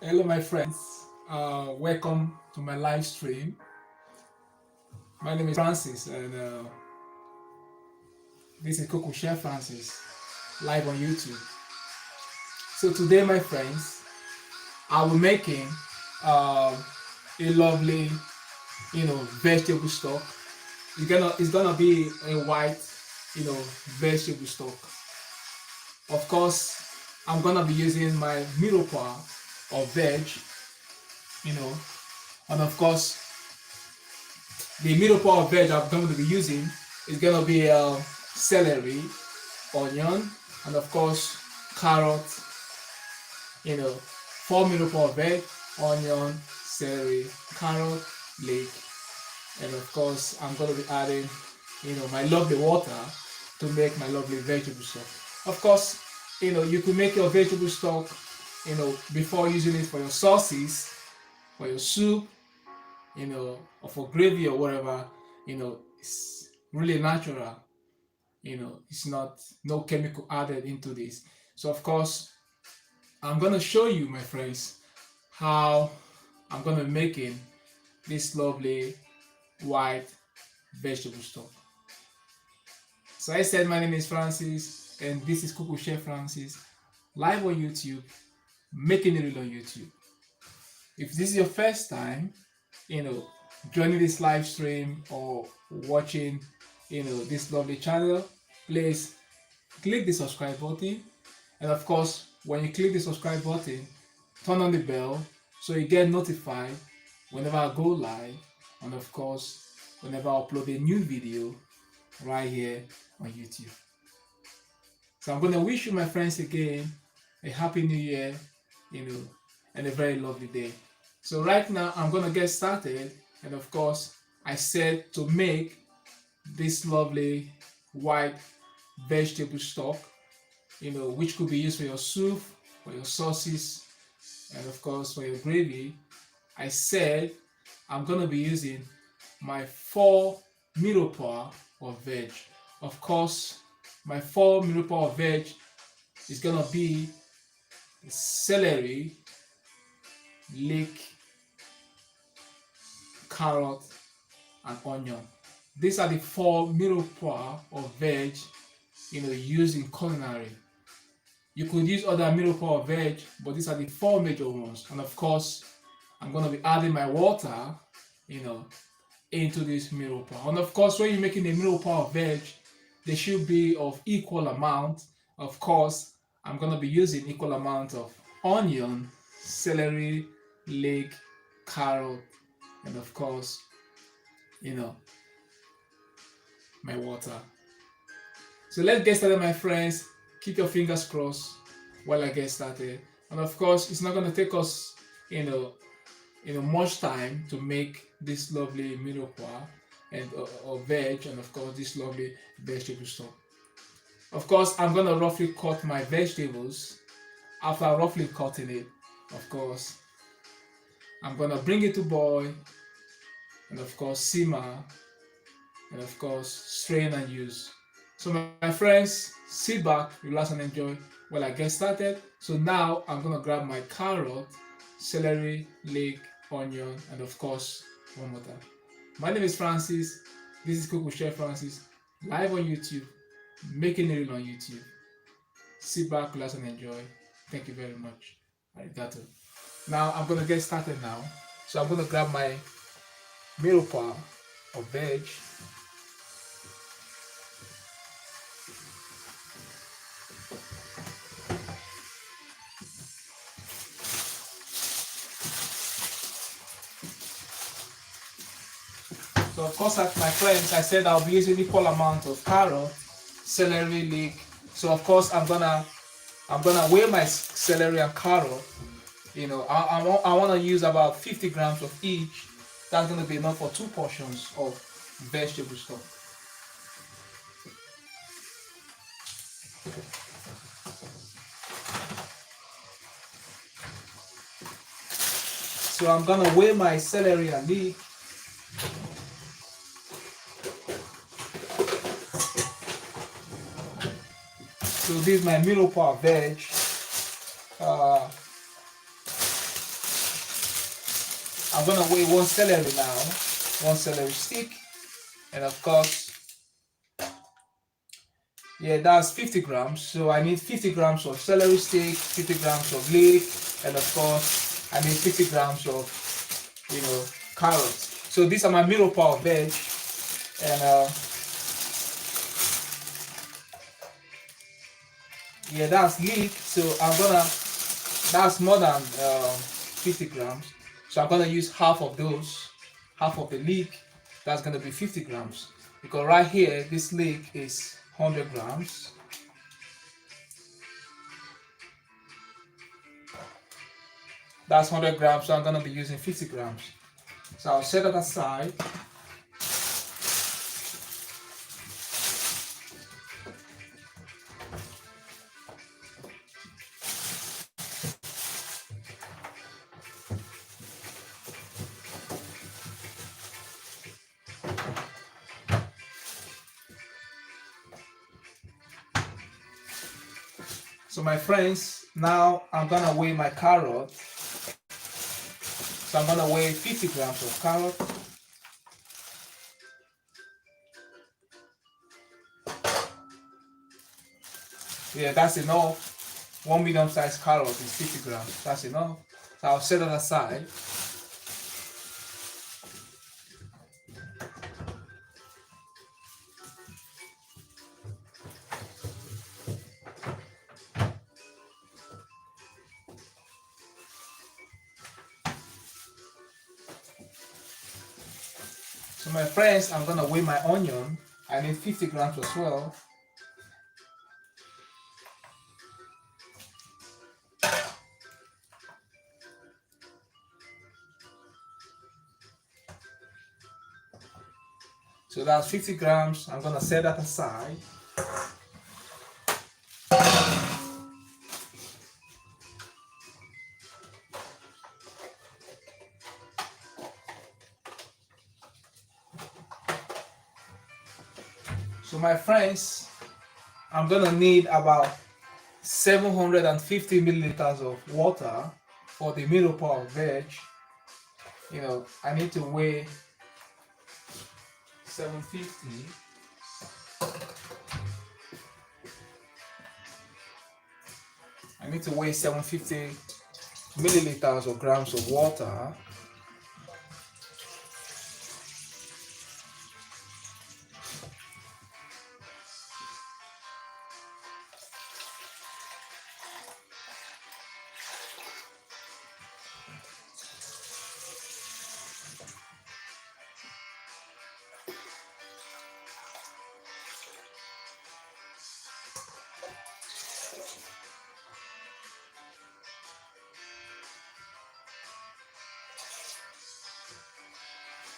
Hello, my friends. Welcome to my live stream. My name is Francis, and this is Coco Chef Francis, live on YouTube. So today, my friends, I will making a lovely, vegetable stock. It's gonna be a white, vegetable stock. Of course, I'm gonna be using my middle part of veg, you know, and of course the middle part of veg I'm going to be using is going to be celery, onion, and of course carrot. Four middle part of veg: onion, celery, carrot, leek, and of course I'm going to be adding, my lovely water to make my lovely vegetable stock. Of course, you can make your vegetable stock, before using it for your sauces, for your soup, or for gravy or whatever. It's really natural. It's not no chemical added into this. So of course, I'm gonna show you, my friends, how I'm gonna making this lovely white vegetable stock. So I said my name is Francis, and this is Coco Chef Francis, live on YouTube, making it real on YouTube. If this is your first time, you know, joining this live stream or watching, this lovely channel, please click the subscribe button. And of course, when you click the subscribe button, turn on the bell so you get notified whenever I go live, and of course, whenever I upload a new video right here on YouTube. So I'm gonna wish you, my friends, again a happy new year, and a very lovely day. So right now I'm gonna get started, and of course I said to make this lovely white vegetable stock, which could be used for your soup, for your sauces, and of course for your gravy. I said I'm gonna be using my 4 middle part of veg. Of course, my 4 middle part of veg is gonna be celery, leek, carrot, and onion. These are the 4 middle part of veg, used in culinary. You could use other middle part of veg, but these are the 4 major ones. And of course, I'm gonna be adding my water, into this middle part. And of course, when you're making a middle part of veg, they should be of equal amount. Of course, I'm gonna be using equal amount of onion, celery, leek, carrot, and of course, my water. So let's get started, my friends. Keep your fingers crossed while I get started. And of course, it's not gonna take us, much time to make this lovely middle part and or veg, and of course this lovely vegetable stock. Of course, I'm gonna roughly cut my vegetables. After roughly cutting it, of course, I'm gonna bring it to boil, and of course simmer, and of course strain and use. So my friends, sit back, relax, and enjoy while I get started. So now I'm gonna grab my carrot, celery, leek, onion, and of course one more time. My name is Francis. This is Coco Chef Francis, live on YouTube, making it real on YouTube. Sit back, relax, and enjoy. Thank you very much. Arigato. Now I'm gonna get started now. So I'm gonna grab my middle part of veg. So of course, my friends, I said I'll be using equal amount of carrot, celery, leek. So of course, I'm gonna weigh my celery and carrot. I want to use about 50 grams of each. That's gonna be enough for 2 portions of vegetable stock. So I'm gonna weigh my celery and leek. So this is my middle part veg. I'm gonna weigh one celery now, one celery stick, and of course, yeah, that's 50 grams. So I need 50 grams of celery stick, 50 grams of leek, and of course, I need 50 grams of, carrots. So these are my middle part of veg, and yeah, that's leek. So that's more than 50 grams. So I'm gonna use half of those, half of the leek. That's gonna be 50 grams. Because right here, this leek is 100 grams. That's 100 grams, so I'm gonna be using 50 grams. So I'll set that aside. So my friends, now I'm gonna weigh my carrot. So I'm gonna weigh 50 grams of carrot. Yeah, that's enough. One medium-sized carrot is 50 grams. That's enough. So I'll set it aside. So my friends, I'm gonna weigh my onion. I need 50 grams as well. So that's 50 grams. I'm gonna set that aside. So my friends, I'm gonna need about 750 milliliters of water for the middle part of veg. I need to weigh 750. I need to weigh 750 milliliters or grams of water.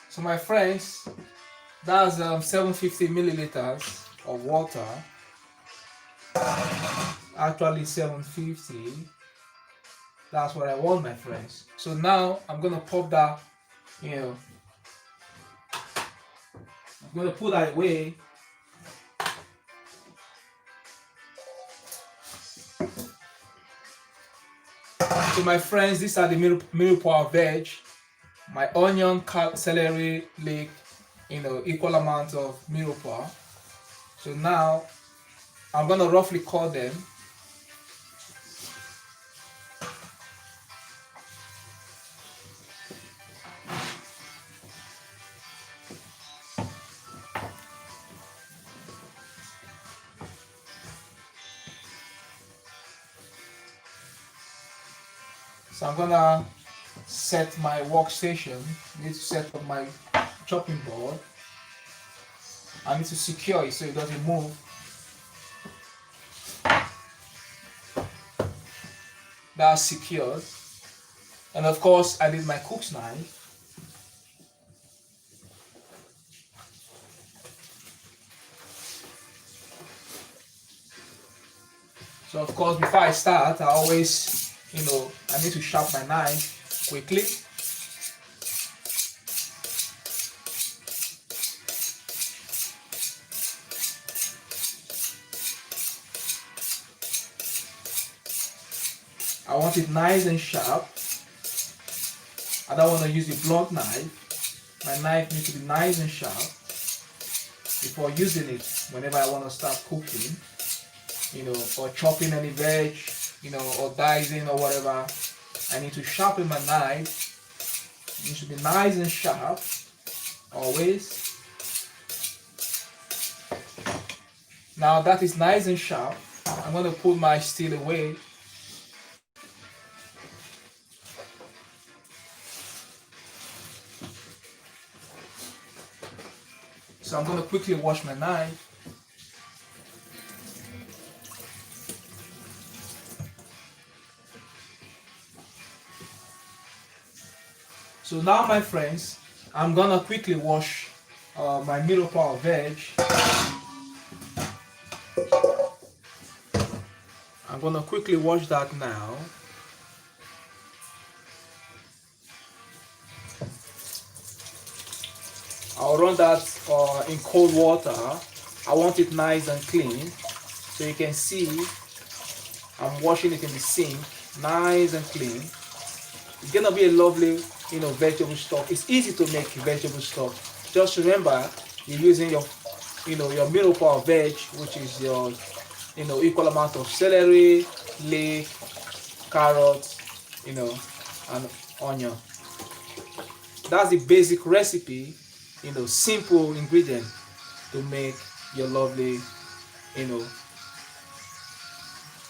So my friends, that's 750 milliliters of water. Actually 750. That's what I want, my friends. So now I'm gonna pop that, I'm gonna put that away. So my friends, these are the middle part of veg. My onion, celery, leek, equal amount of middle part. So now I'm gonna roughly cut them. So I'm gonna set my workstation. I need to set up my chopping board. I need to secure it so it doesn't move. That's secured. And of course, I need my cook's knife. So of course, before I start, I always, I need to sharp my knife quickly. I want it nice and sharp. I don't want to use a blunt knife. My knife needs to be nice and sharp before using it whenever I want to start cooking, or chopping any veg, or dicing or whatever. I need to sharpen my knife. It needs to be nice and sharp always. Now that is nice and sharp, I'm going to put my steel away. So I'm going to quickly wash my knife. So now, my friends, I'm going to quickly wash my middle part of veg. I'm going to quickly wash that now. I'll run that in cold water. I want it nice and clean. So you can see I'm washing it in the sink, nice and clean. It's gonna be a lovely, vegetable stock. It's easy to make vegetable stock. Just remember, you're using your middle part of veg, which is your, equal amount of celery, leek, carrots, and onion. That's the basic recipe. Simple ingredient to make your lovely,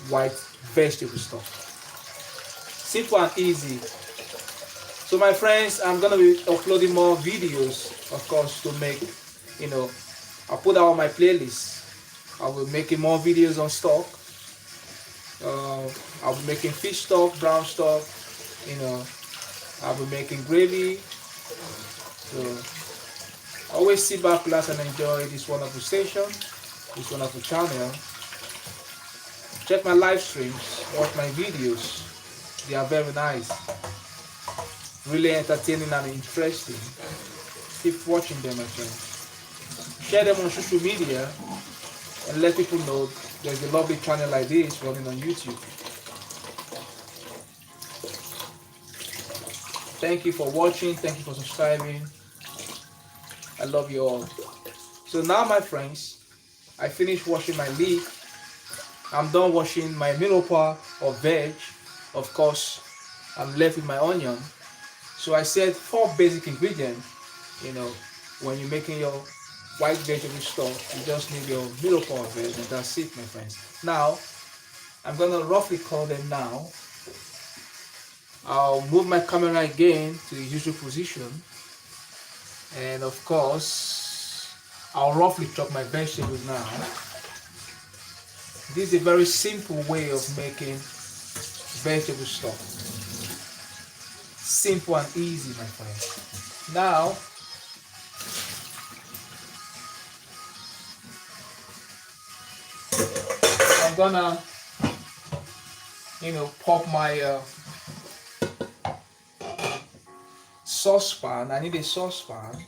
white vegetable stock. Simple and easy. So my friends, I'm gonna be uploading more videos, of course, to make, I'll put out on my playlist. I will be making more videos on stock. I'll be making fish stock, brown stock, I'll be making gravy. So always sit back, relax, and enjoy this wonderful station, this wonderful channel. Check my live streams, watch my videos. They are very nice, really entertaining and interesting. Keep watching them, my friends. Share them on social media and let people know there's a lovely channel like this running on YouTube. Thank you for watching. Thank you for subscribing. I love you all. So now, my friends, I finished washing my leek. I'm done washing my middle part of veg. Of course, I'm left with my onion. So I said 4 basic ingredients. When you're making your white vegetable stock, you just need your middle part of veg, and that's it, my friends. Now, I'm gonna roughly call them now. I'll move my camera again to the usual position. And of course, I'll roughly chop my vegetables now. This is a very simple way of making vegetable stock. Simple and easy, my friends. Now, I'm gonna, pop my saucepan. I need a saucepan.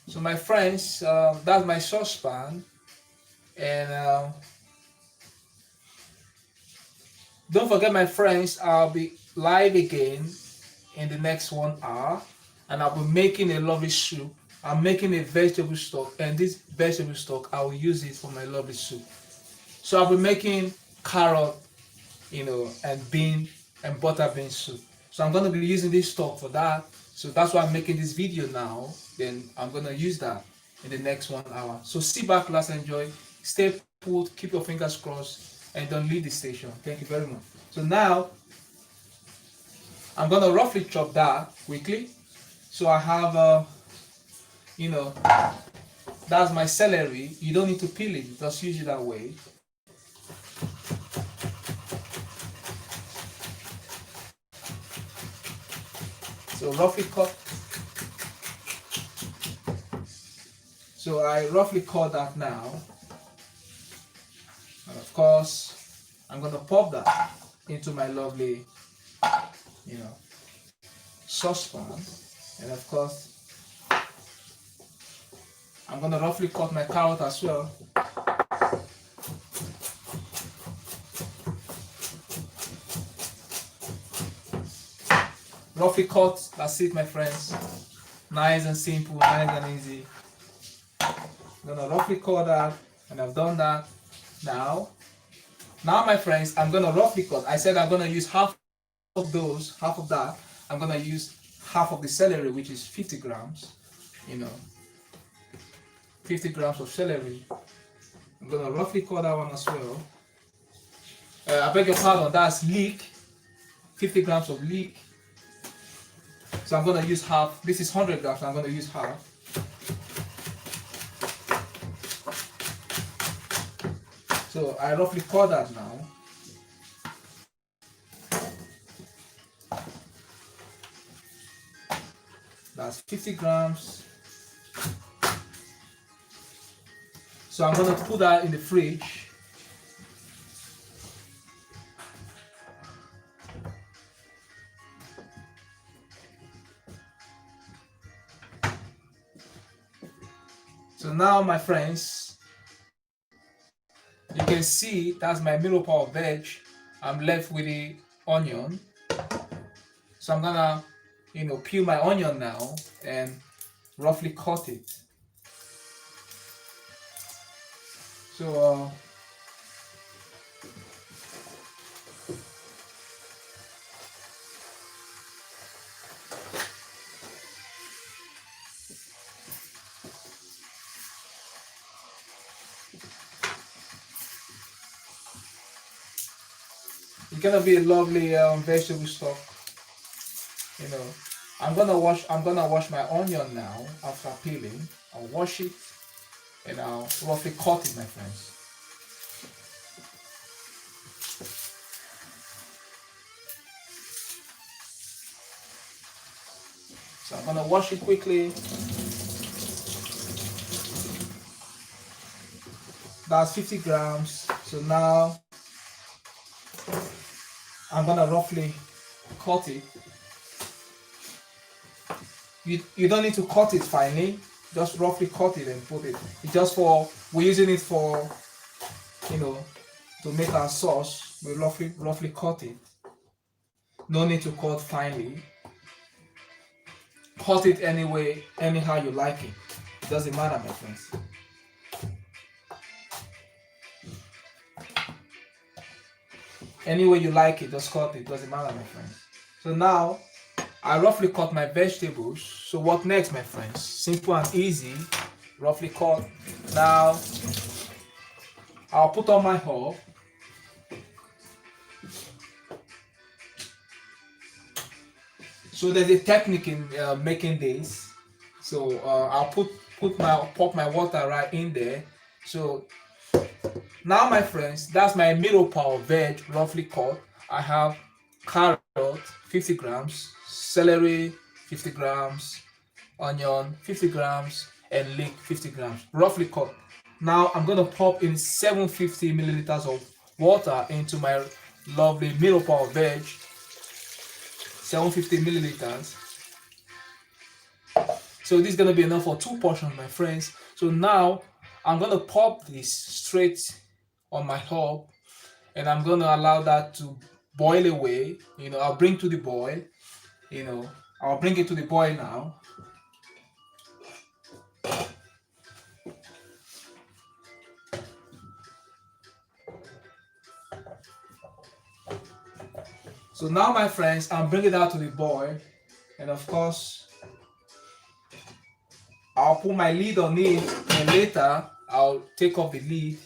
So my friends, that's my saucepan, and don't forget, my friends, I'll be live again in the next 1 hour, and I'll be making a lovely soup. I'm making a vegetable stock, and this vegetable stock, I will use it for my lovely soup. So I'll be making carrot, and bean and butter bean soup. So I'm going to be using this stock for that. So that's why I'm making this video now. Then I'm going to use that in the next 1 hour. So sit back, let's enjoy. Stay put, keep your fingers crossed, and don't leave the station. Thank you very much. So now, I'm going to roughly chop that quickly. So I have, that's my celery. You don't need to peel it, just use it that way. So roughly cut. So I roughly cut that now. And of course, I'm going to pop that into my lovely, saucepan. And of course, I'm going to roughly cut my carrot as well. roughly cut. That's it, my friends. Nice and simple, nice and easy. I'm gonna roughly cut that, and I've done that. Now, my friends, I'm gonna roughly cut. I said I'm gonna use half of that. I'm gonna use half of the celery, which is 50 grams. 50 grams of celery. I'm gonna roughly cut that one as well. I beg your pardon, that's leek. 50 grams of leek. So I'm gonna use half. This is 100 grams, so I'm gonna use half. So I roughly cut that now. That's 50 grams. So I'm gonna put that in the fridge. So now, my friends, you can see that's my middle part of veg. I'm left with the onion. So I'm gonna, peel my onion now and roughly cut it. So it's gonna be a lovely vegetable stock. I'm gonna wash my onion now after peeling. I'll wash it and I'll roughly cut it, my friends. So I'm gonna wash it quickly. That's 50 grams. So now I'm gonna roughly cut it. You don't need to cut it finely, just roughly cut it and put it. It's just we're using it for, to make our sauce. We roughly cut it. No need to cut finely. Cut it anyhow you like it. It doesn't matter, my friends. Any way you like it, just cut it. Doesn't matter, my friends. So now, I roughly cut my vegetables. So what next, my friends? Simple and easy. Roughly cut. Now, I'll put on my herb. So there's a technique in making this. So I'll pop my water right in there. So now, my friends, that's my middle part of veg roughly cut. I have carrot 50 grams, celery 50 grams, onion 50 grams, and leek 50 grams, roughly cut. Now I'm gonna pop in 750 milliliters of water into my lovely middle part of veg. 750 milliliters. So this is gonna be enough for 2 portions, my friends. So now I'm gonna pop this straight on my herb, and I'm gonna allow that to boil away. I'll bring to the boil. I'll bring it to the boil now. So now, my friends, I'm bringing it out to the boil, and of course, I'll put my lid on it, and later I'll take off the lid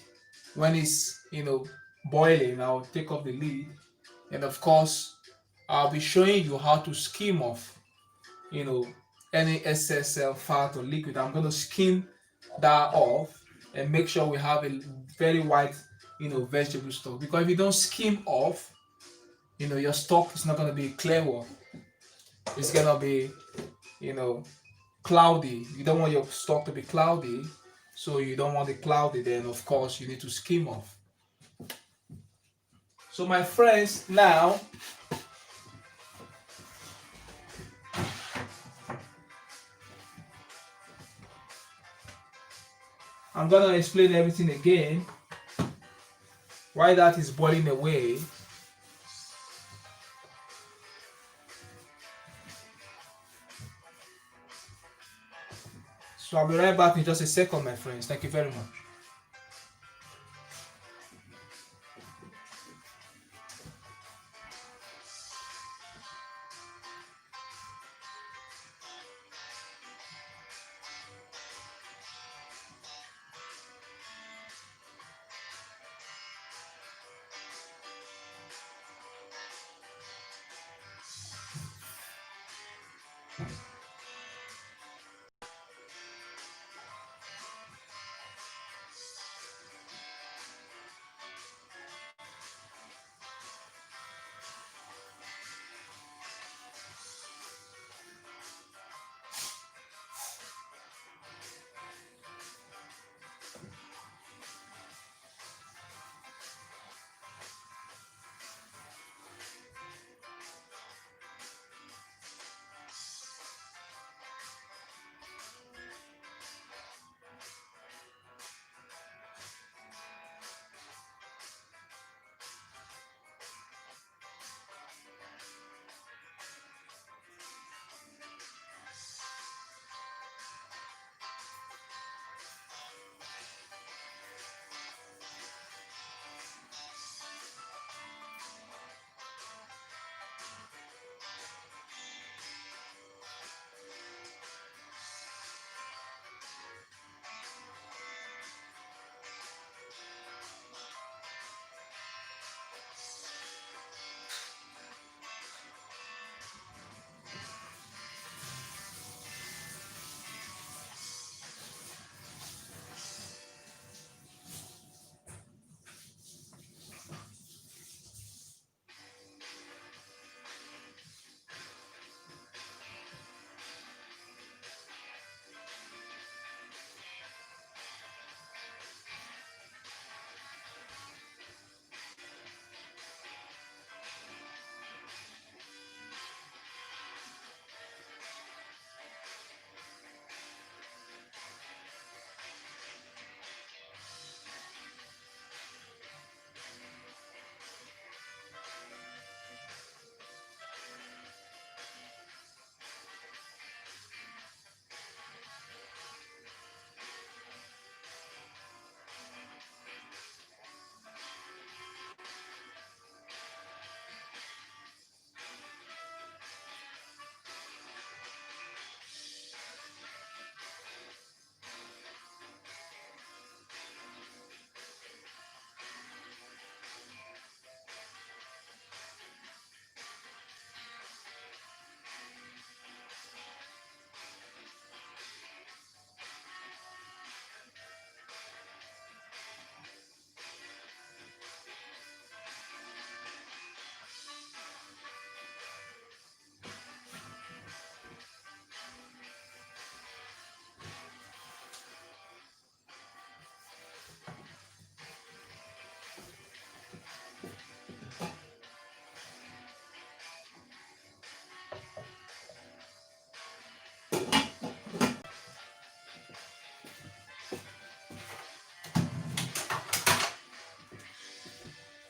when it's boiling. I'll take off the lid, and of course, I'll be showing you how to skim off any excess fat or liquid. I'm going to skim that off and make sure we have a very white vegetable stock, because if you don't skim off, your stock is not going to be a clear one. It's going to be cloudy. You don't want your stock to be cloudy, so you don't want it cloudy, then of course you need to skim off. So, my friends, now I'm gonna explain everything again while that is boiling away. So I'll be right back in just a second, my friends. Thank you very much.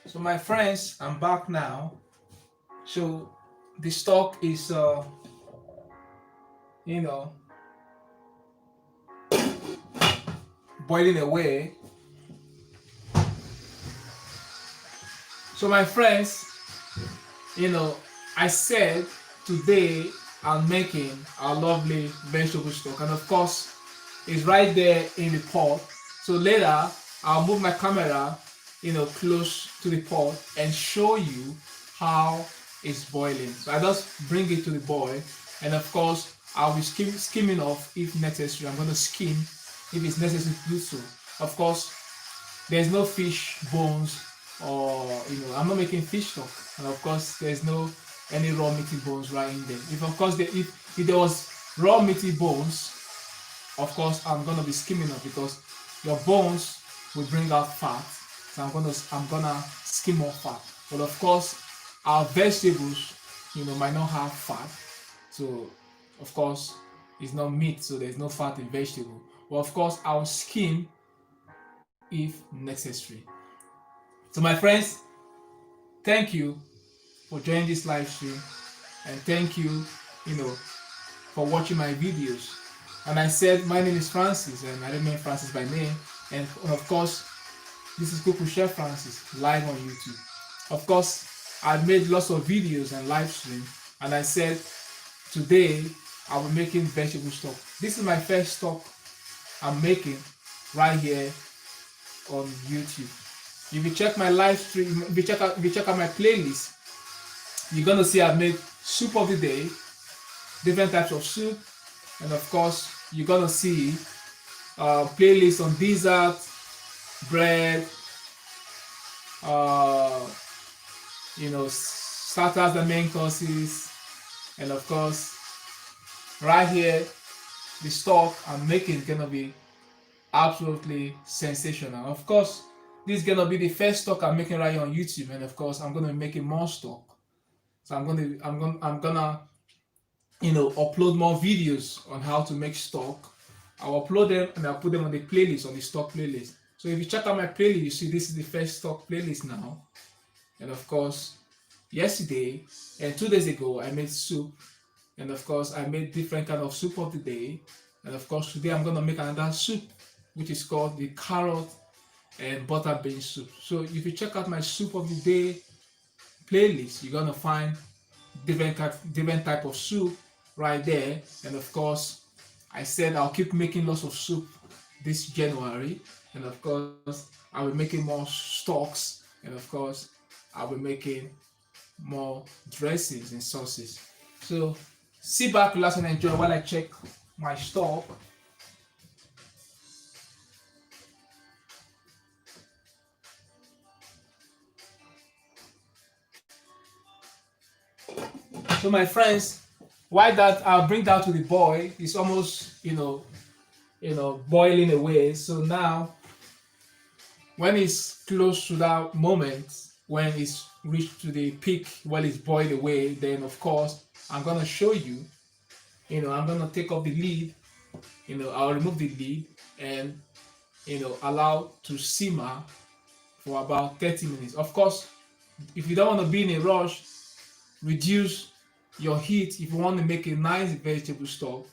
So my friends, I'm back now. So the stock is you know boiling away. So my friends, I said today I'm making our lovely vegetable stock, and of course it's right there in the pot. So later I'll move my camera close to the pot and show you how it's boiling. So I just bring it to the boil, and of course I'll be skimming off if necessary. I'm going to skim if it's necessary to do so. Of course there's no fish bones, or I'm not making fish stock, and of course there's no any raw meaty bones right in there. If of course if there was raw meaty bones, of course I'm gonna be skimming off, because your bones will bring out fat. So I'm gonna skim off fat. But of course our vegetables might not have fat, so of course it's not meat, so there's no fat in vegetable. But of course I'll skim if necessary. So my friends, thank you for joining this live stream, and thank you for watching my videos. And I said my name is Francis, and I remain Francis by name. And of course, this is Kuku Chef Francis live on YouTube. Of course, I made lots of videos and live stream, and I said today I'll be making vegetable stock. This is my first stock I'm making right here on YouTube. If you check my live stream, if you check out my playlist, you're gonna see I've made soup of the day, different types of soup, and of course you're gonna see playlist on dessert, bread, starters and main courses, and of course right here the stock I'm making is gonna be absolutely sensational. Of course, this is gonna be the first stock I'm making right here on YouTube, and of course I'm gonna be making more stock. So I'm gonna upload more videos on how to make stock. I'll upload them and I'll put them on the playlist, on the stock playlist. So if you check out my playlist, you see this is the first stock playlist now. And of course, yesterday and 2 days ago I made soup, and of course I made different kind of soup of the day. And of course today I'm gonna make another soup, which is called the carrot and butter bean soup. So if you check out my soup of the day playlist, you're gonna find different type of soup right there. And of course, I said I'll keep making lots of soup this January, and of course I'll be making more stocks, and of course I'll be making more dressings and sauces. So sit back, relax, and enjoy while I check my stock. So my friends, why that I'll bring that to the boil, it's almost boiling away. So now when it's close to that moment, when it's reached to the peak, when it's boiled away, then of course I'm gonna show you. I'm gonna take off the lid. I'll remove the lid and allow to simmer for about 30 minutes. Of course, if you don't want to be in a rush, reduce your heat. If you want to make a nice vegetable stock,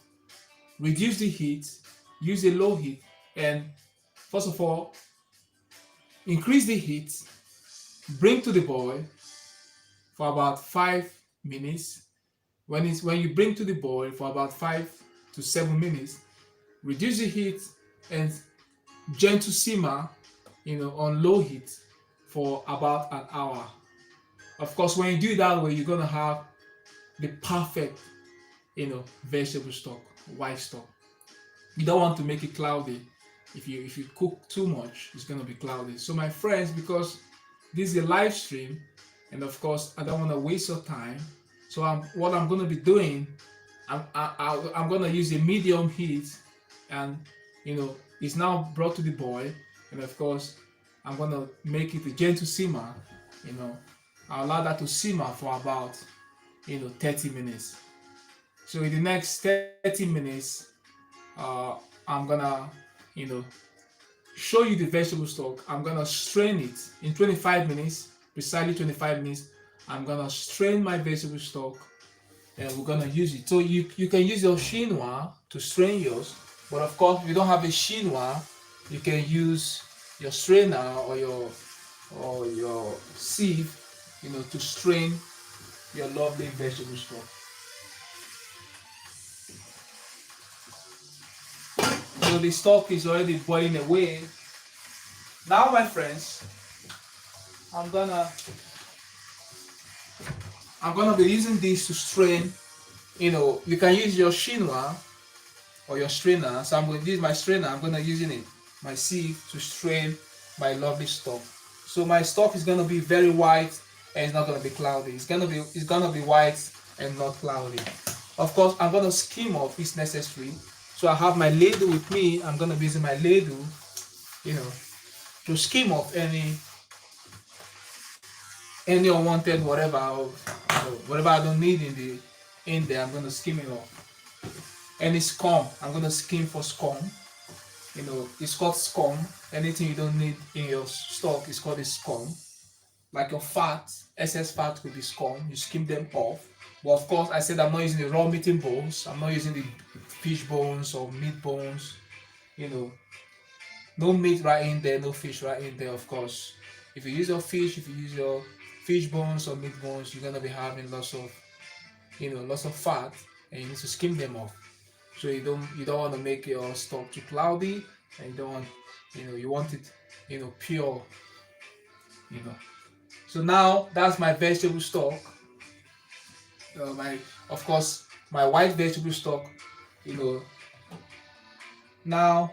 reduce the heat, use a low heat, and first of all, increase the heat, bring to the boil for about 5 minutes. When you bring to the boil for about 5 to 7 minutes, reduce the heat and gentle simmer, on low heat for about an hour. Of course, when you do it that way, you're gonna have the perfect, vegetable stock, white stock. You don't want to make it cloudy. If you cook too much, it's gonna be cloudy. So my friends, because this is a live stream, and of course I don't want to waste your time. So what I'm gonna be doing, I'm gonna use a medium heat, and it's now brought to the boil, and of course I'm gonna make it a gentle simmer. I'll allow that to simmer for about 30 minutes. So in the next 30 minutes, I'm gonna show you the vegetable stock. I'm gonna strain it in 25 minutes, precisely 25 minutes. I'm gonna strain my vegetable stock, and we're gonna use it. So you can use your chinois to strain yours, but of course if you don't have a chinois, you can use your strainer or your sieve, to strain your lovely vegetable stock. So the stock is already boiling away. Now, my friends, I'm gonna be using this to strain. You can use your chinois or your strainer. So I'm going to use my strainer. I'm gonna using it, my sieve, to strain my lovely stock. So my stock is gonna be very white, and it's not gonna be cloudy. It's gonna be white and not cloudy. Of course, I'm gonna skim off if necessary. So I have my ladle with me. I'm gonna be using my ladle, to skim off any unwanted whatever, or whatever I don't need in there. I'm gonna skim it off. Any scum, I'm gonna skim for scum. It's called scum. Anything you don't need in your stock is called a scum. Like your fat, excess fat could be scum. You skim them off. But of course, I said I'm not using the raw meat in bowls. I'm not using the fish bones or meat bones, you know, no meat right in there, no fish right in there, of course. If you use your fish, if you use your fish bones or meat bones, you're gonna be having lots of, lots of fat, and you need to skim them off. So you don't want to make your stock too cloudy, and you don't want, you want it, pure, you know. So now that's my vegetable stock. My Of course, my white vegetable stock, you know. Now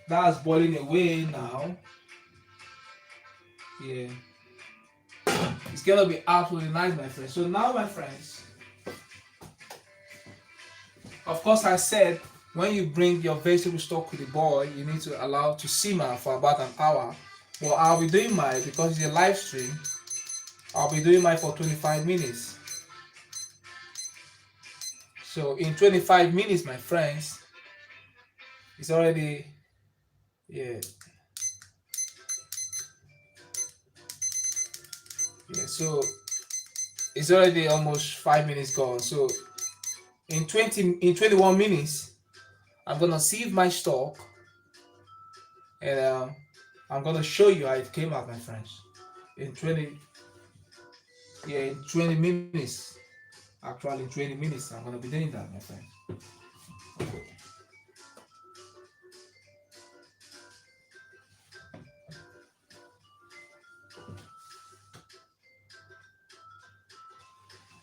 that's boiling away now. Yeah, it's gonna be absolutely nice, my friends. So now, my friends, of course, I said when you bring your vegetable stock to the boil, you need to allow to simmer for about an hour. Well, I'll be doing mine because it's a live stream. I'll be doing mine for 25 minutes. So in 25 minutes, my friends, it's already, yeah, so it's already almost 5 minutes gone. So in 21 minutes, I'm gonna sieve my stock, and I'm gonna show you how it came out, my friends. In 20 minutes. Actually, in 20 minutes, I'm gonna be doing that, my friends. Okay.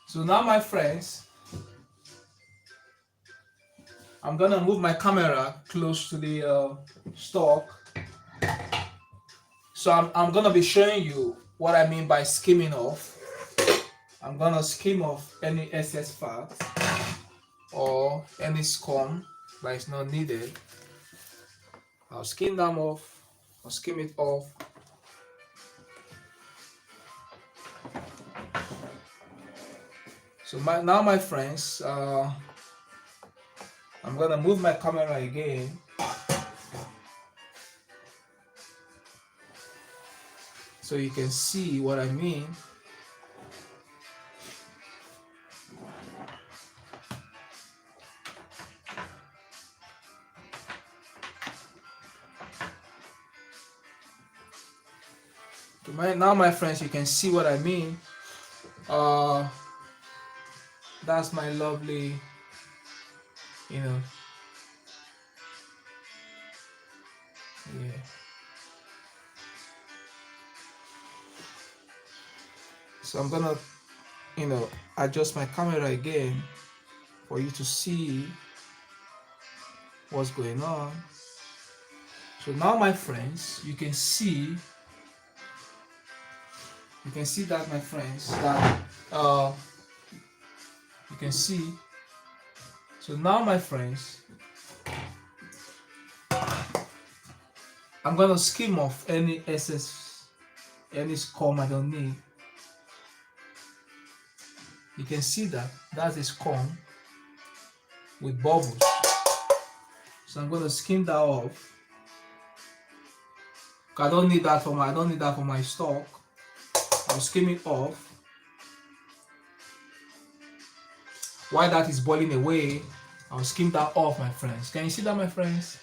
So now, my friends, I'm gonna move my camera close to the stock. So I'm gonna be showing you what I mean by skimming off. I'm gonna skim off any excess fat or any scum that is not needed. I'll skim them off, or skim it off. So now, my friends, I'm gonna move my camera again. So you can see what I mean. Now, my friends, you can see what I mean. That's my lovely, yeah. So I'm gonna, adjust my camera again for you to see what's going on. So now, my friends, you can see that, my friends, that you can see. So now, my friends, I'm gonna skim off any excess, any scum I don't need. You can see that's a scum with bubbles. So I'm gonna skim that off. I don't need that for my stock. I'll skim it off. While that is boiling away, I'll skim that off, my friends. Can you see that, my friends?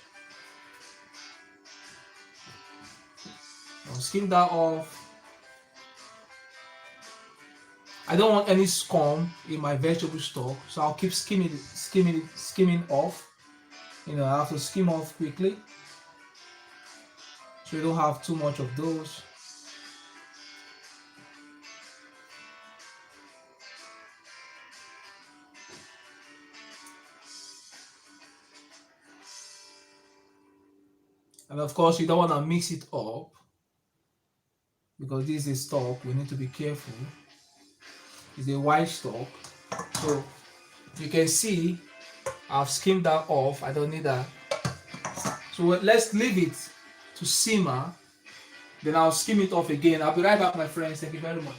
I'll skim that off. I don't want any scum in my vegetable stock, so I'll keep skimming off. I have to skim off quickly, so you don't have too much of those. And of course, you don't want to mix it up because this is stock. We need to be careful. It's a white stock, so you can see I've skimmed that off. I don't need that. So let's leave it to simmer. Then I'll skim it off again. I'll be right back, my friends. Thank you very much.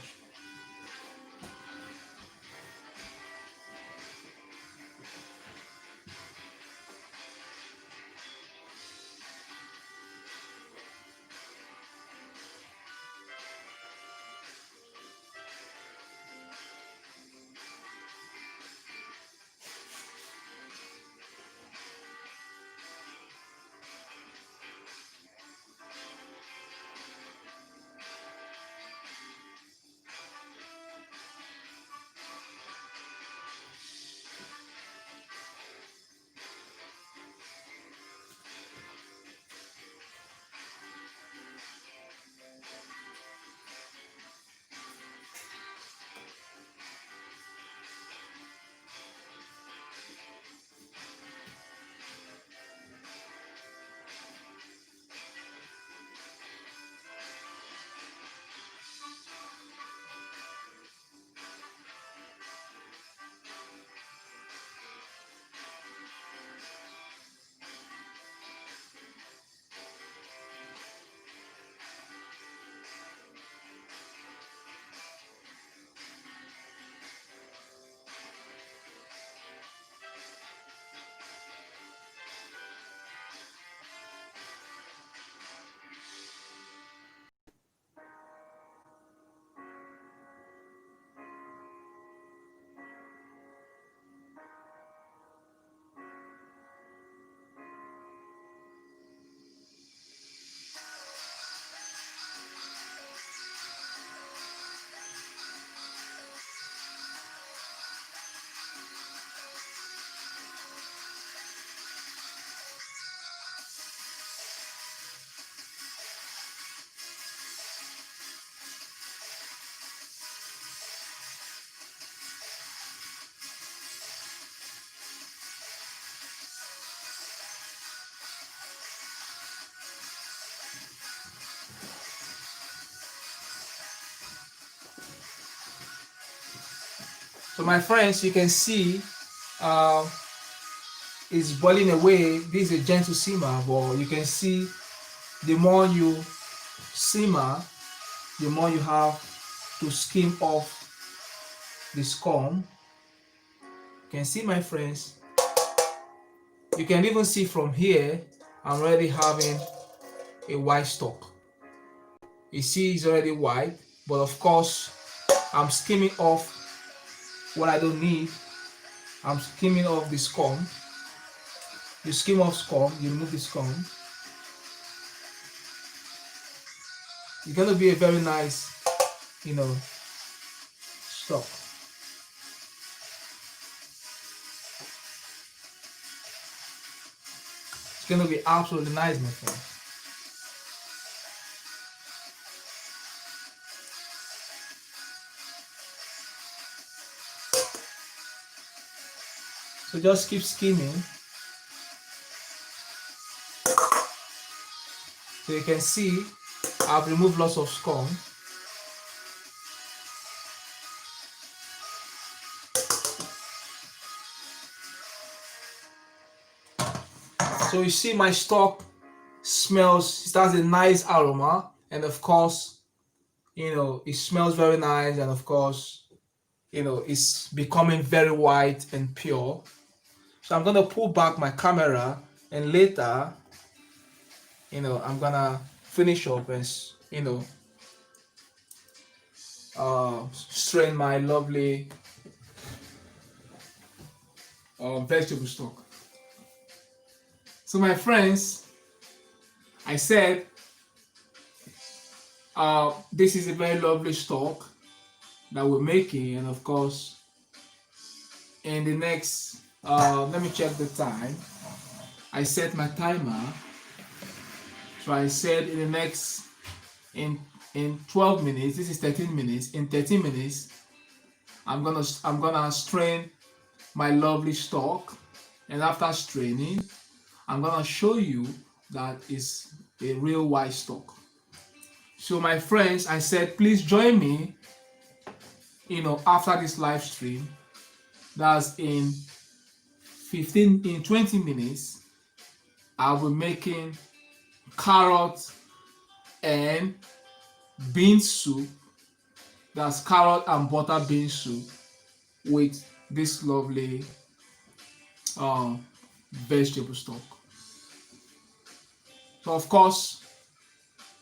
So my friends, you can see it's boiling away. This is a gentle simmer, but you can see the more you simmer, the more you have to skim off the scum. You can see, my friends, you can even see from here, I'm already having a white stock. You see it's already white, but of course I'm skimming off what I don't need. I'm skimming off the scum. You skim off scum, you remove the scum. It's gonna be a very nice, stock. It's gonna be absolutely nice, my friend. So just keep skimming. So you can see I've removed lots of scum. So you see my stock smells, it has a nice aroma, and of course, it smells very nice, and of course, it's becoming very white and pure. So I'm gonna pull back my camera, and later, I'm gonna finish up and strain my lovely vegetable stock. So my friends, I said this is a very lovely stock that we're making, and of course in the next let me check the time. I set my timer, so I said in the next in 12 minutes, this is 13 minutes, in 13 minutes I'm gonna strain my lovely stock, and after straining I'm gonna show you that it's a real white stock. So my friends, I said please join me after this live stream. That's in 20 minutes I'll be making carrot and bean soup. That's carrot and butter bean soup with this lovely vegetable stock. So of course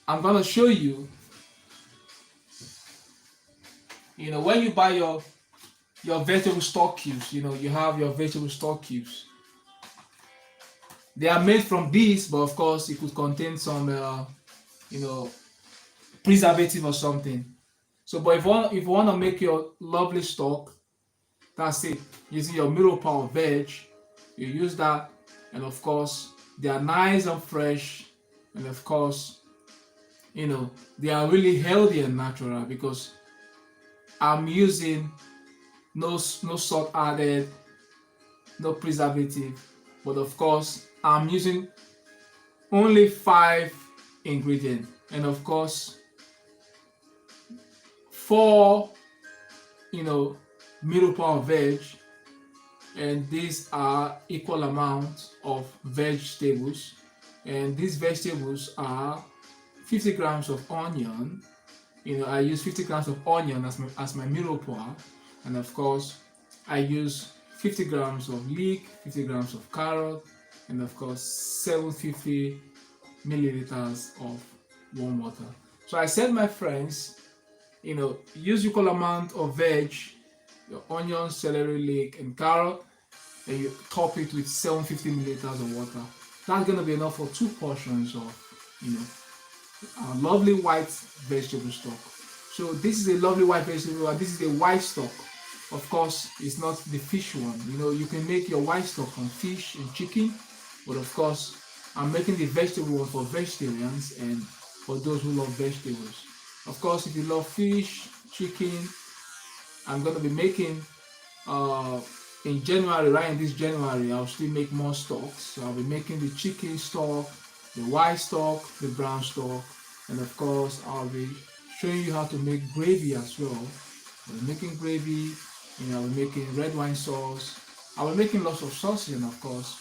I'm gonna show you, when you buy your vegetable stock cubes, you have your vegetable stock cubes. They are made from this, but of course it could contain some preservative or something. So but if you want to make your lovely stock, that's it. Using your mirror power veg, you use that, and of course they are nice and fresh, and of course they are really healthy and natural because I'm using no salt added, no preservative, but of course I'm using only 5 ingredients, and of course 4 middle power veg, and these are equal amount of vegetables, and these vegetables are 50 grams of onion. I use 50 grams of onion as my middle power, and of course I use 50 grams of leek, 50 grams of carrot, and of course 750 milliliters of warm water. So I said, my friends, use equal amount of veg, your onion, celery, leek, and carrot, and you top it with 750 milliliters of water. That's gonna be enough for 2 portions of lovely white vegetable stock. So this is a lovely white vegetable, and this is a white stock. Of course, it's not the fish one. You can make your white stock from fish and chicken, but of course I'm making the vegetable one for vegetarians and for those who love vegetables. Of course, if you love fish, chicken, I'm going to be making in January, right in this January, I'll still make more stocks. So I'll be making the chicken stock, the white stock, the brown stock, and of course I'll be showing you how to make gravy as well. We're making gravy, I'll be making red wine sauce. I'll be making lots of sauces, and of course,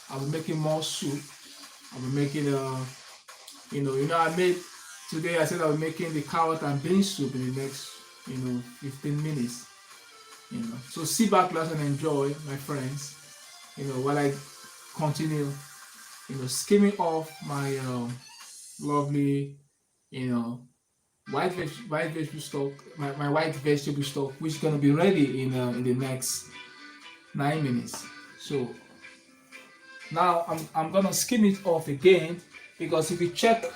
I'll be making more soup. I'll be making I made today. I said I'll be making the carrot and bean soup in the next 15 minutes. So sit back, relax, and enjoy, my friends. While I continue, skimming off my lovely, you know, white vegetable stock, my white vegetable stock, which is gonna be ready in the next 9 minutes. So now I'm gonna skim it off again, because if you check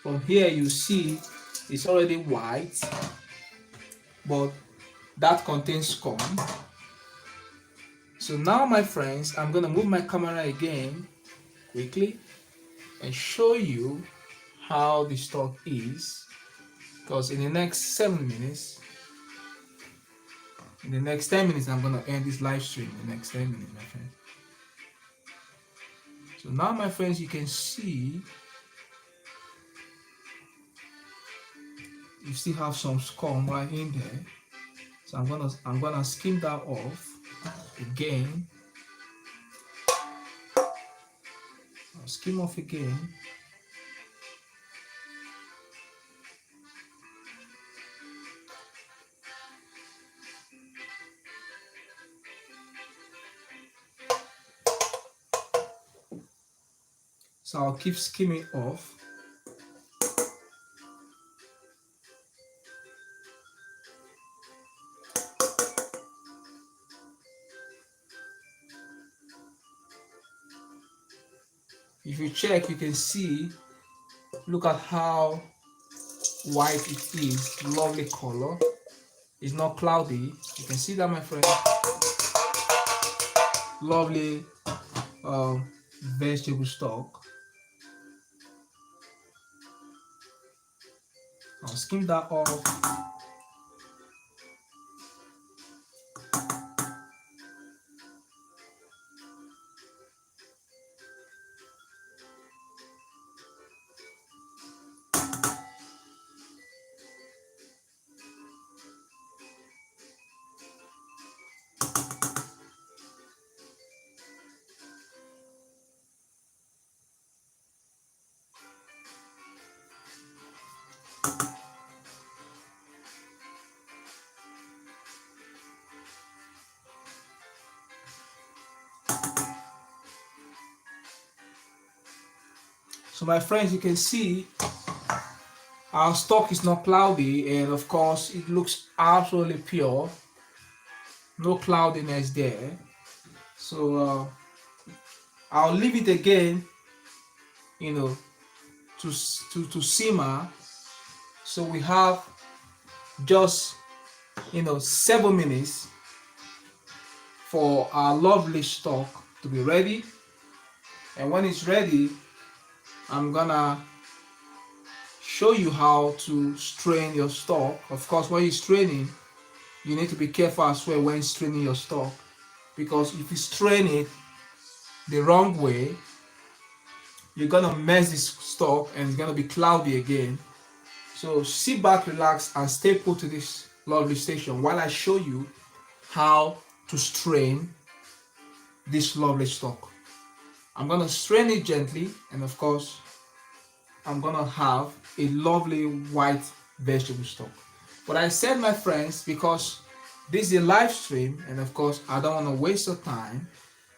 from here, you see it's already white, but that contains scum. So now, my friends, I'm gonna move my camera again quickly and show you how the stock is, because in the next 7 minutes, in the next 10 minutes, I'm gonna end this live stream in the next 10 minutes, my friends. So now, my friends, you can see you still have some scum right in there. So I'm gonna skim that off again. I'll skim off again. So I'll keep skimming off. If you check, you can see, look at how white it is, lovely color. It's not cloudy. You can see that, my friend. Lovely vegetable stock. I'll skim that off. So, my friends, you can see our stock is not cloudy, and of course it looks absolutely pure. No cloudiness there. So I'll leave it again, to simmer. So we have just 7 minutes for our lovely stock to be ready. And when it's ready, I'm gonna show you how to strain your stock. Of course, when you're straining, you need to be careful as well when straining your stock, because if you strain it the wrong way, you're gonna mess this stock and it's gonna be cloudy again. So sit back, relax, and stay put to this lovely station while I show you how to strain this lovely stock. I'm gonna strain it gently, and of course I'm gonna have a lovely white vegetable stock. But I said, my friends, because this is a live stream, and of course I don't want to waste your time.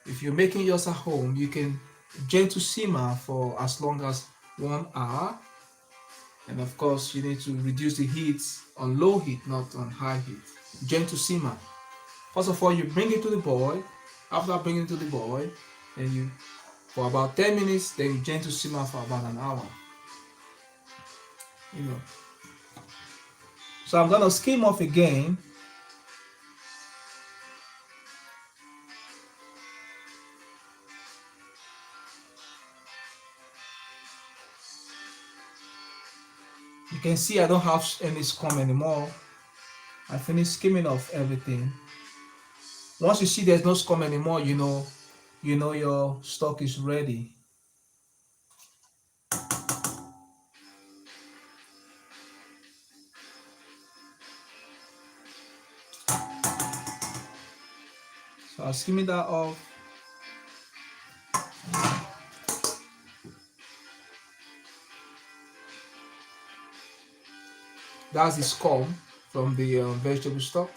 If you're making yours at home, you can gentle simmer for as long as 1 hour. And of course, you need to reduce the heat on low heat, not on high heat. Gentle simmer. First of all, you bring it to the boil. After bringing it to the boil, then you, for about 10 minutes, then you gentle simmer for about an hour. So I'm gonna skim off again. You can see I don't have any scum anymore. I finished skimming off everything. Once you see there's no scum anymore, you know your stock is ready. So I'll skimming that off. That's the scum from the vegetable stock.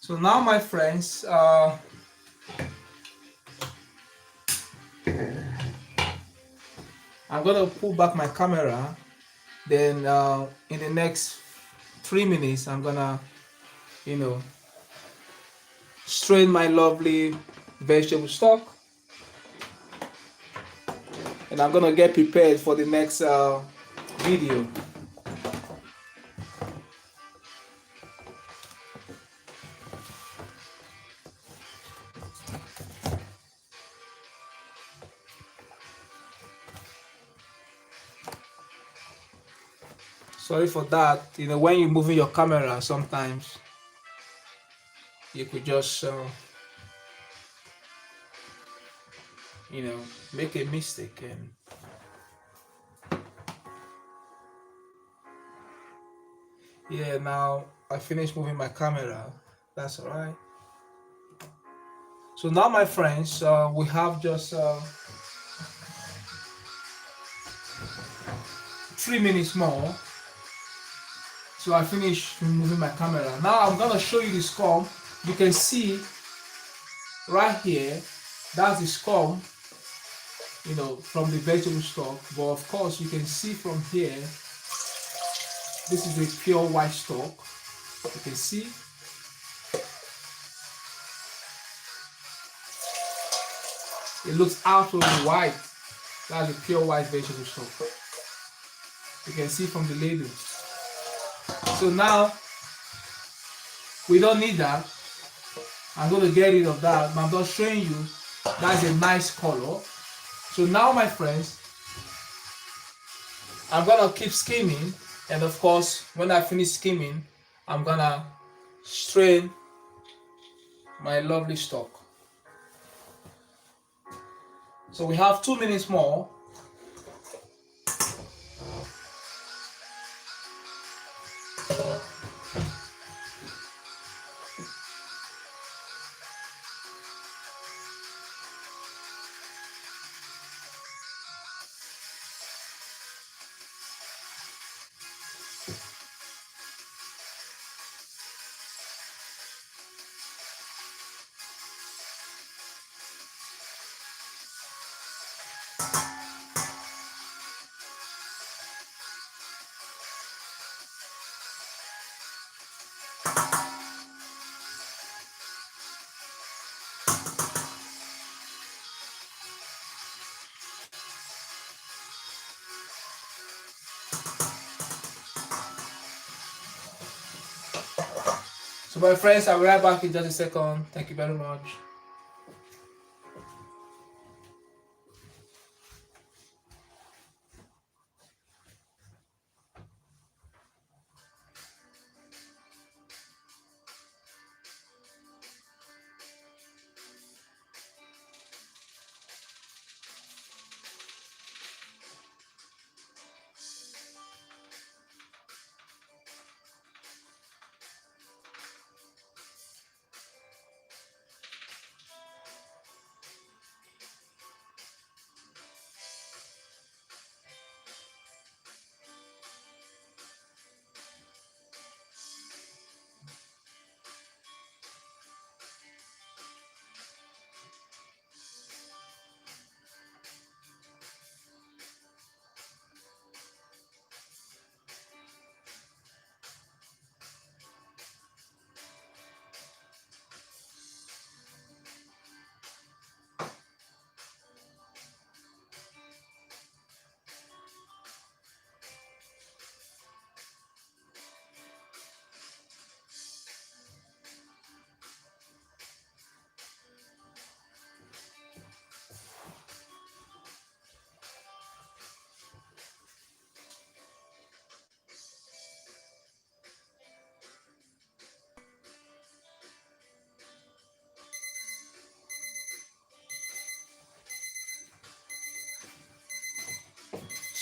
So now, my friends, I'm gonna pull back my camera. Then in the next 3 minutes, I'm gonna, strain my lovely vegetable stock, and I'm gonna get prepared for the next video. Sorry for that. When you're moving your camera, sometimes you could just make a mistake. And yeah, now I finished moving my camera. That's all right. So now, my friends, we have just 3 minutes more. So I finished moving my camera. Now I'm gonna show you the scum. You can see right here, that's the scum, from the vegetable stock. But of course, you can see from here, this is a pure white stock. You can see. It looks absolutely white. That's a pure white vegetable stock. You can see from the label. So now, we don't need that. I'm going to get rid of that. But I'm just showing you that's a nice color. So now, my friends, I'm going to keep skimming. And of course, when I finish skimming, I'm going to strain my lovely stock. So we have 2 minutes more. So my friends, I'll be right back in just a second. Thank you very much.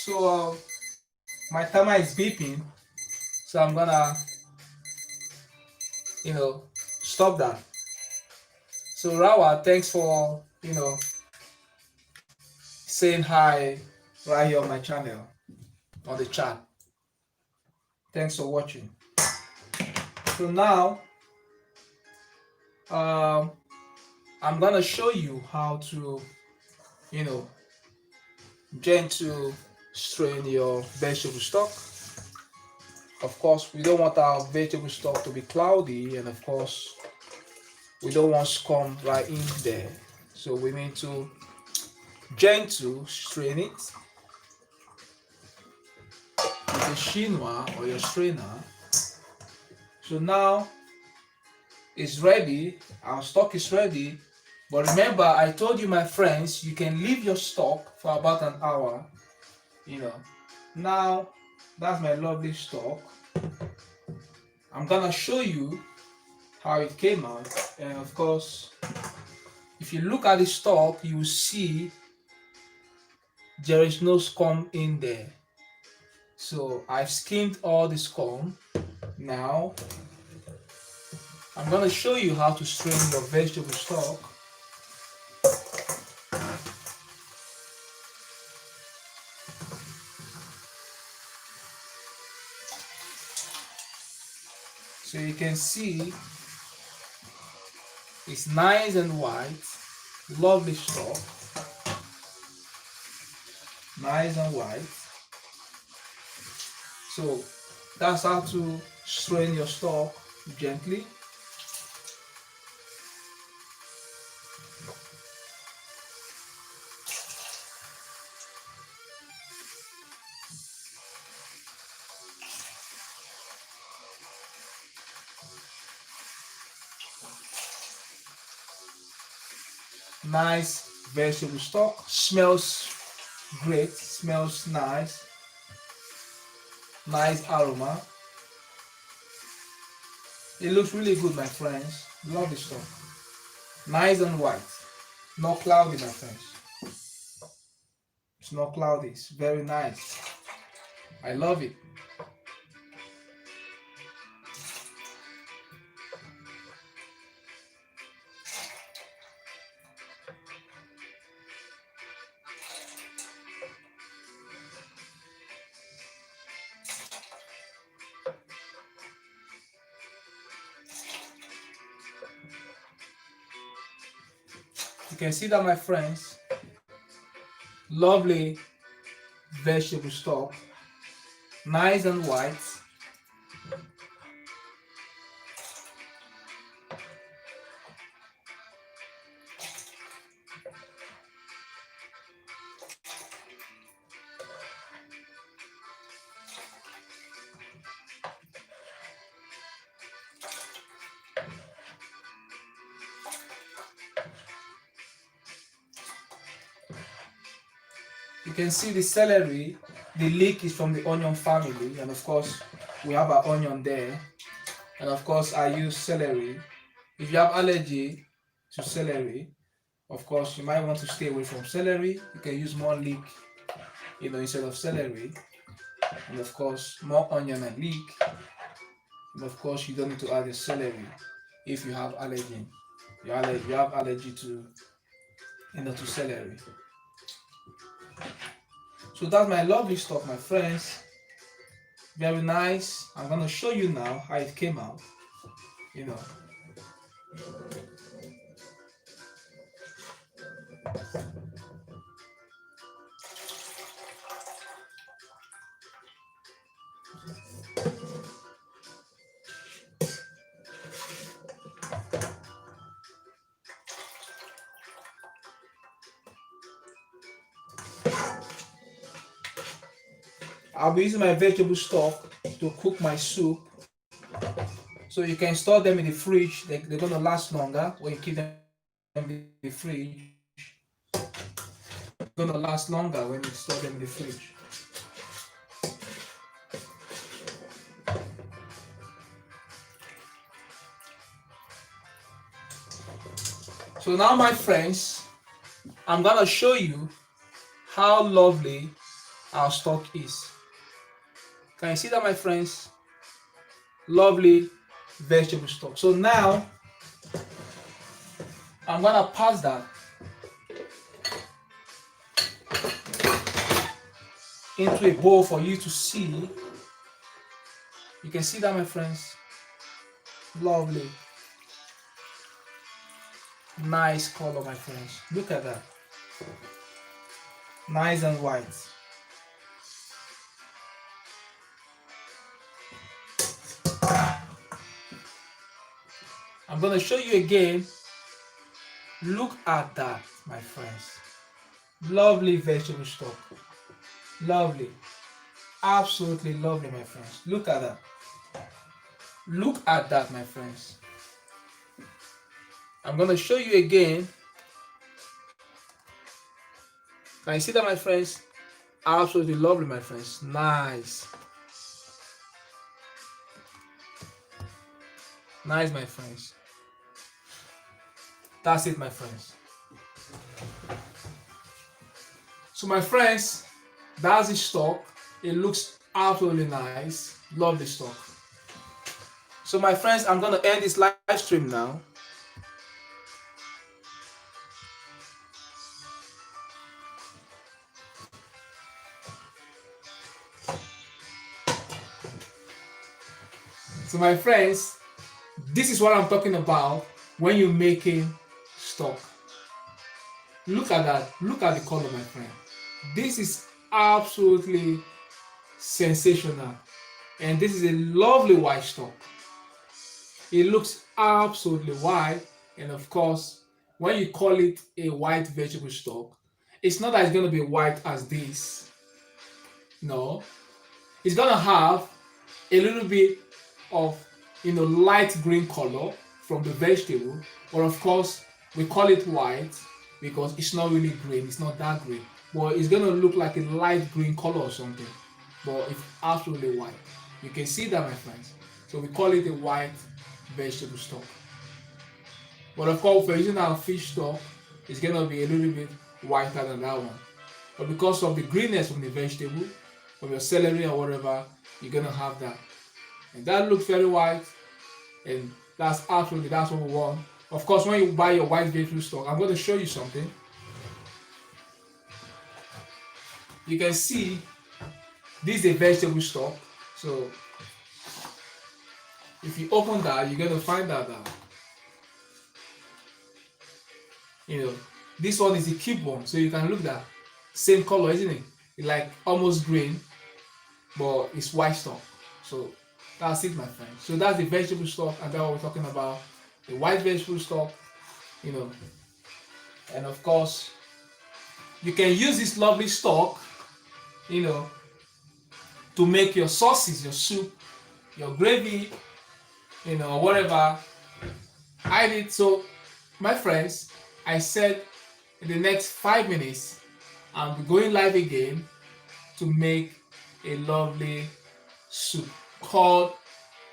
So my timer is beeping, so I'm gonna, stop that. So Rawa, thanks for, saying hi right here on my channel, on the chat. Thanks for watching. So now, I'm gonna show you how to, gentle strain your vegetable stock. Of course, we don't want our vegetable stock to be cloudy, and of course, we don't want scum right in there. So we need to gentle strain it with a chinois or your strainer. So now it's ready, our stock is ready. But remember, I told you, my friends, you can leave your stock for about an hour. Now that's my lovely stock. I'm gonna show you how it came out, and of course, if you look at the stock, you will see there is no scum in there. So I've skimmed all the scum. Now I'm gonna show you how to strain your vegetable stock. So you can see it's nice and white, lovely stock, nice and white. So that's how to strain your stock gently. Nice vegetable stock, smells great, smells nice, nice aroma. It looks really good, my friends. Lovely stuff. Nice and white, not cloudy, my friends. It's not cloudy, it's very nice. I love it. You can see that, my friends, lovely vegetable stock, nice and white. You can see the celery, the leek is from the onion family, and of course we have our onion there, and of course I use celery. If you have allergy to celery, of course you might want to stay away from celery. You can use more leek, instead of celery, and of course more onion and leek, and of course you don't need to add the celery if you have allergy. You have allergy to to celery. So that's my lovely stuff, my friends. Very nice. I'm gonna show you now how it came out. I'll be using my vegetable stock to cook my soup. So you can store them in the fridge. They're gonna last longer when you keep them in the fridge. They're gonna last longer when you store them in the fridge. So now, my friends, I'm gonna show you how lovely our stock is. Can you see that, my friends? Lovely vegetable stock. So now I'm gonna pass that into a bowl for you to see. You can see that, my friends. Lovely, nice color, my friends. Look at that. Nice and white. I'm gonna show you again. Look at that, my friends. Lovely vegetable stock. Lovely. Absolutely lovely, my friends. Look at that. Look at that, my friends. I'm gonna show you again. Can you see that, my friends? Absolutely lovely, my friends. Nice. Nice, my friends. That's it, my friends. So, my friends, that's the stock. It looks absolutely nice. Lovely stock. So, my friends, I'm gonna end this live stream now. So, my friends, this is what I'm talking about when you're making stock. Look at that. Look at the color, my friend. This is absolutely sensational. And this is a lovely white stock. It looks absolutely white. And of course, when you call it a white vegetable stock, it's not that it's going to be white as this. No. It's going to have a little bit of light green color from the vegetable, but of course we call it white because it's not really green, it's not that green, but it's gonna look like a light green color or something, but it's absolutely white. You can see that, my friends. So we call it a white vegetable stock. But of course, if we're using our fish stock, it's gonna be a little bit whiter than that one. But because of the greenness from the vegetable, from your celery or whatever, you're gonna have that. And that looks very white, and that's what we want. Of course, when you buy your white vegetable stock, I'm going to show you something. You can see this is a vegetable stock. So if you open that, you're going to find out that this one is the cube one. So you can look at that same color, isn't it? It's like almost green, but it's white stock. So that's it, my friend. So that's the vegetable stock, and that's what we're talking about. The white vegetable stock, and of course, you can use this lovely stock, to make your sauces, your soup, your gravy, or whatever. I did. So, my friends, I said in the next 5 minutes, I'll be going live again to make a lovely soup called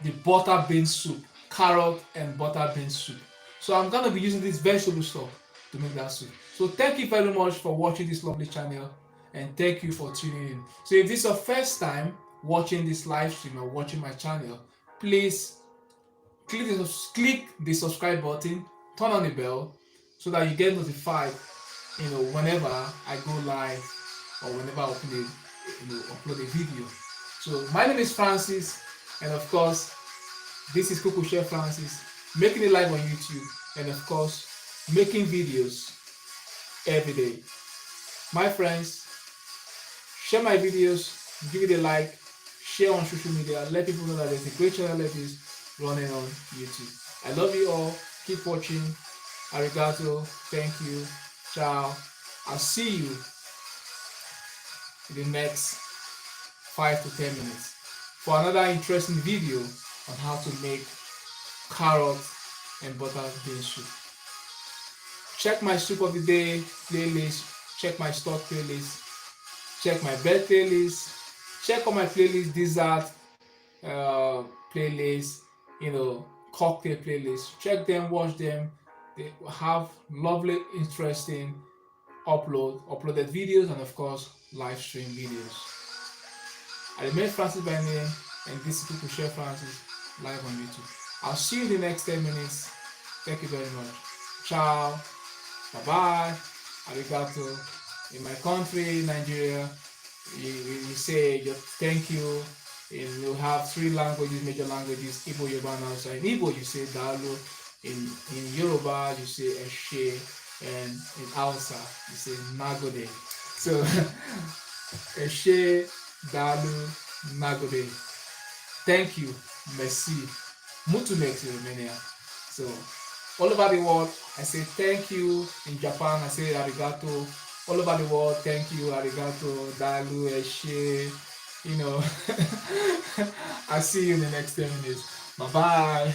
the butter bean soup, carrot and butter bean soup. So I'm gonna be using this vegetable stock to make that soup. So thank you very much for watching this lovely channel, and thank you for tuning in. So if this is your first time watching this live stream or watching my channel, please click the subscribe button, turn on the bell so that you get notified whenever I go live or whenever I upload a video. So my name is Francis, and of course this is Coco Chef Francis, making it live on YouTube, and of course making videos every day. My friends, share my videos, give it a like, share on social media, let people know that there's a great channel like this running on YouTube. I love you all. Keep watching. Arigato. Thank you. Ciao. I'll see you in the next 5 to 10 minutes for another interesting video on how to make carrot and butter bean soup. Check my soup of the day playlist, check my stock playlist, check my bed playlist, check on my playlist, dessert playlist, cocktail playlist. Check them, watch them. They have lovely, interesting uploaded videos, and of course live stream videos. I remain Francis by name, and this is People Share Francis live on YouTube. I'll see you in the next 10 minutes. Thank you very much. Ciao. Bye bye. Arigato. In my country, Nigeria, you say your thank you. And you have three languages, major languages: Igbo, Yoruba, and Hausa. In Igbo, you say Dalu. In Yoruba, you say Eshe, and in Hausa, you say Nagode. So Eshe, Dalu, Nagode. Thank you, merci, mutu merci, Romania. So all over the world, I say thank you. In Japan, I say arigato. All over the world, thank you, arigato, dalu, eshe. You know, I'll see you in the next 10 minutes. Bye bye.